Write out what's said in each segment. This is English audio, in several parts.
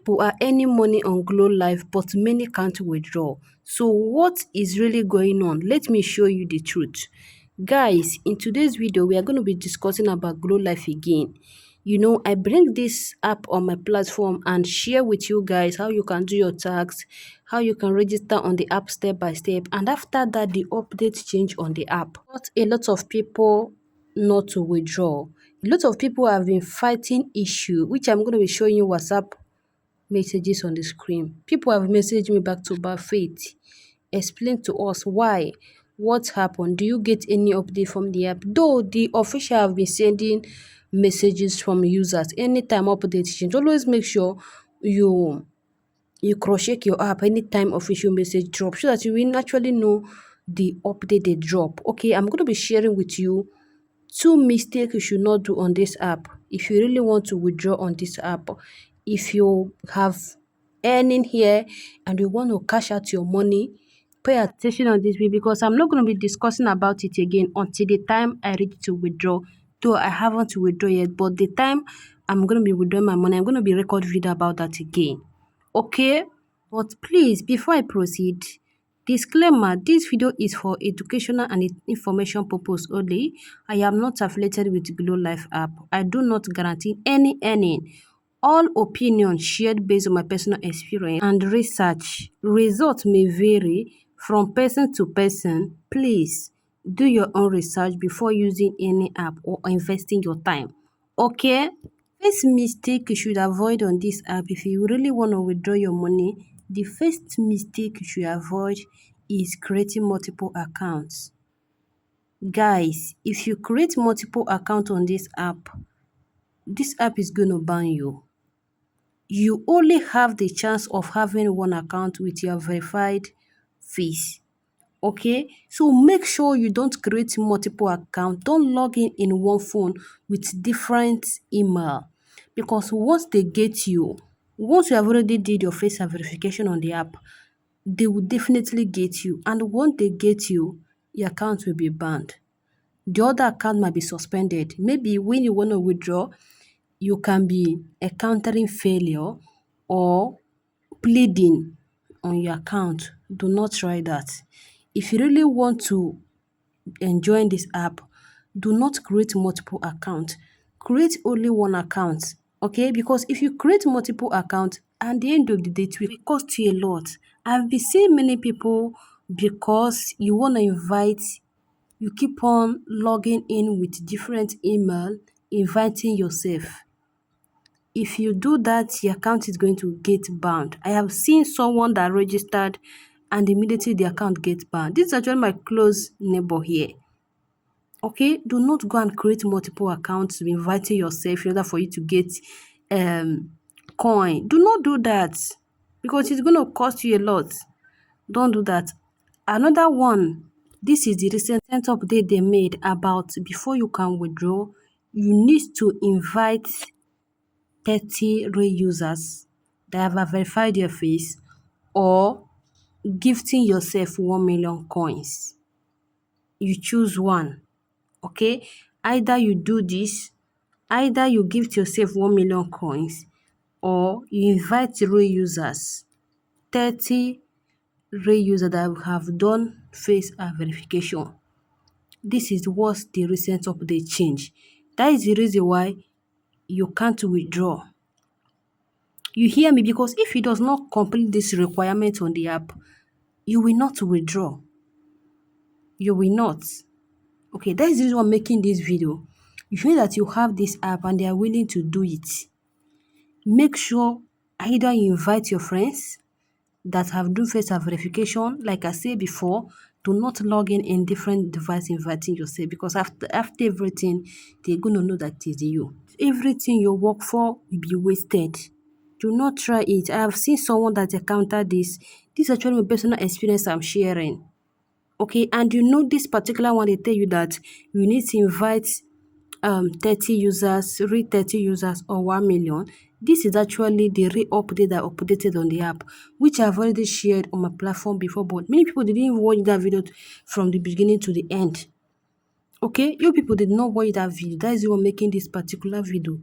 people are earning money on Glow Life, but many can't withdraw. So what is really going on? Let me show you the truth. Guys, in today's video, we are going to be discussing about Glow Life again. I bring this app on my platform and share with you guys how you can do your tax, how you can register on the app step by step, and after that, the update change on the app. But a lot of people not to withdraw. A lot of people have been fighting issue, which I'm going to be showing you WhatsApp messages on the screen. People have messaged me back to back, Faith. Explain to us why. What happened? Do you get any update from the app? Though the official have been sending messages from users anytime update change, always make sure you cross check your app anytime official message drop so that you will actually know the update they drop. Okay, I'm going to be sharing with you two mistakes you should not do on this app if you really want to withdraw on this app. If you have earning here and you want to cash out your money, pay attention on this video because I'm not going to be discussing about it again until the time I ready to withdraw. Though I haven't withdraw yet, but the time I'm going to be withdrawing my money, I'm going to be record video about that again. Okay, but please, before I proceed, disclaimer: this video is for educational and information purpose only. I am not affiliated with Glow Life app. I do not guarantee any earning. All opinions shared based on my personal experience and research. Results may vary from person to person. Please do your own research before using any app or investing your time. Okay? First mistake you should avoid on this app if you really want to withdraw your money, the first mistake you should avoid is creating multiple accounts. Guys, if you create multiple accounts on this app is going to ban you. You only have the chance of having one account with your verified face. Okay, so make sure you don't create multiple accounts. Don't log in one phone with different email, because once they get you, once you have already did your face verification on the app, they will definitely get you, and once they get you, your account will be banned. The other account might be suspended. Maybe when you want to withdraw, you can be encountering failure or pleading on your account. Do not try that. If you really want to enjoy this app, do not create multiple accounts. Create only one account, okay? Because if you create multiple accounts, at the end of the day, it will cost you a lot. I've been seeing many people, because you want to invite, you keep on logging in with different email, inviting yourself. If you do that, your account is going to get banned. I have seen someone that registered and immediately the account gets banned. This is actually my close neighbor here. Okay, do not go and create multiple accounts inviting yourself in order for you to get coin. Do not do that because it's going to cost you a lot. Don't do that. Another one, this is the recent update they made about before you can withdraw, you need to invite 30 real users that have verified your face, or gifting yourself 1 million coins. You choose one. Okay, either you do this, either you gift yourself 1 million coins, or you invite real users, 30 real users that have done face verification. This is what the recent update change. That is the reason why you can't withdraw. You hear me? Because if you does not complete this requirement on the app, you will not withdraw. You will not. Okay, that is the reason why I'm making this video. If you know that you have this app and they are willing to do it, make sure either you invite your friends that have done face verification. Like I said before, do not log in different device inviting yourself, because after everything, they're going to know that it is you. Everything you work for will be wasted. Do not try it. I have seen someone that encountered this. This is actually my personal experience I'm sharing. Okay, and this particular one, they tell you that you need to invite 30 users, real 30 users, or 1 million. This is actually the re-update that updated on the app, which I've already shared on my platform before, but many people didn't even watch that video from the beginning to the end. Okay, you people did not watch that video. That is why I'm making this particular video.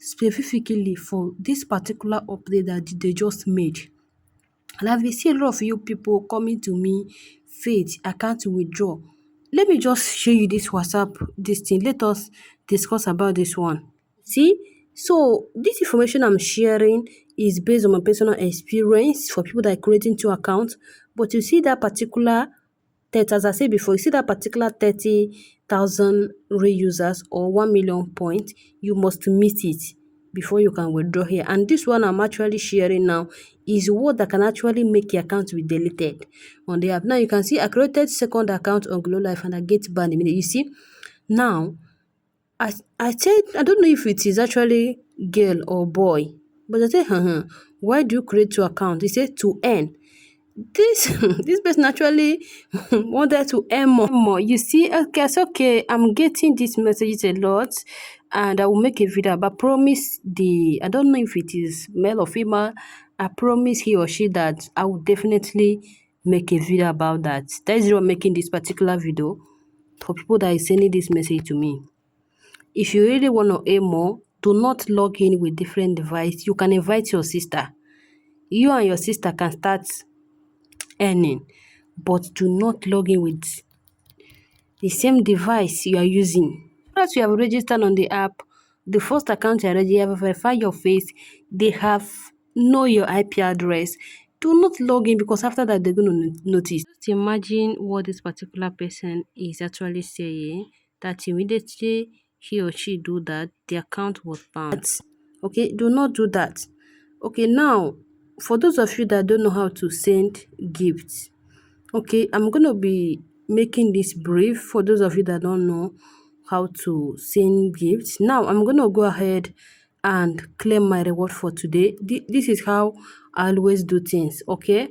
specifically for this particular update that they just made. And I've been seeing a lot of you people coming to me, Faith, I can't withdraw. Let me just show you this WhatsApp, this thing. Let us discuss about this one. See, so this information I'm sharing is based on my personal experience for people that are creating two accounts. But you see that particular 30, as I said before, you see that particular 30,000 real users or 1 million points, you must meet it before you can withdraw here. And this one I'm actually sharing now is what that can actually make your account be deleted on the app. Now you can see I created second account on Glow Life and I get banned immediately. You see, now I said I don't know if it is actually girl or boy, but I said, why do you create two accounts? He said to earn. This this person actually wanted to earn more. You see, okay, it's okay. I'm getting these messages a lot, and I will make a video. But promise I don't know if it is male or female. I promise he or she that I will definitely make a video about that. That is why I'm making this particular video for people that is sending this message to me. If you really want to earn more, do not log in with different device. You can invite your sister. You and your sister can start earning, but do not log in with the same device you are using. Once you have registered on the app, the first account you already have verified your face, they have know your IP address. Do not log in because after that they're going to notice. Just imagine what this particular person is actually saying, that immediately he or she do that, the account was banned. Okay, do not do that. Okay, now for those of you that don't know how to send gifts, okay, I'm going to be making this brief for those of you that don't know how to send gifts. Now, I'm going to go ahead and claim my reward for today. This is how I always do things, okay?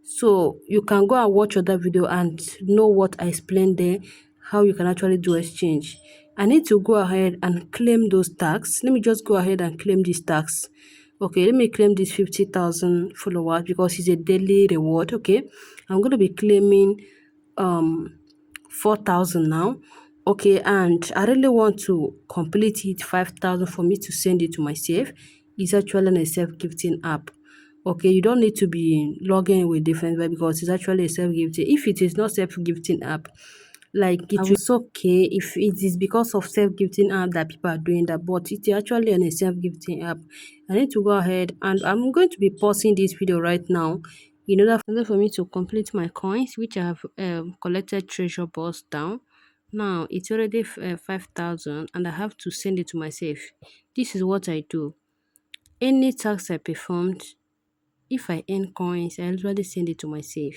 So, you can go and watch other video and know what I explained there, how you can actually do exchange. I need to go ahead and claim those tags. Let me just go ahead and claim these tags. Okay, let me claim this 50,000 followers because it's a daily reward. Okay, I'm going to be claiming 4,000 now. Okay, and I really want to complete it 5,000 for me to send it to myself. It's actually a self-gifting app. Okay, you don't need to be logging with different web because it's actually a self-gifting. If it is not self-gifting app, like it was okay if it is because of self-gifting app that people are doing that, but it's actually on a self-gifting app. I need to go ahead and I'm going to be pausing this video right now in order for me to complete my coins, which I have collected treasure box down. Now it's already 5,000 and I have to send it to myself. This is what I do. Any task I performed, if I earn coins, I usually send it to myself.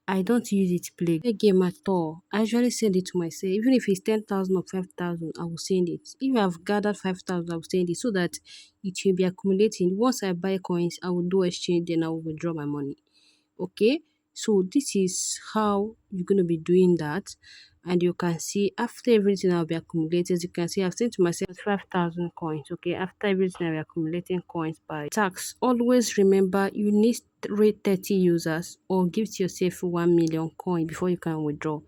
I don't use it to play game at all. I usually send it to myself. Even if it's 10,000 or 5,000, I will send it. If I've gathered 5,000, I will send it so that it will be accumulating. Once I buy coins, I will do exchange, then I will withdraw my money. Okay, so this is how you're going to be doing that. And you can see after everything I'll be accumulated, you can see I've sent to myself 5,000 coins. Okay, after everything I'll be accumulating coins by tax. Always remember you need rate 30 users or give yourself 1 million coin before you can withdraw.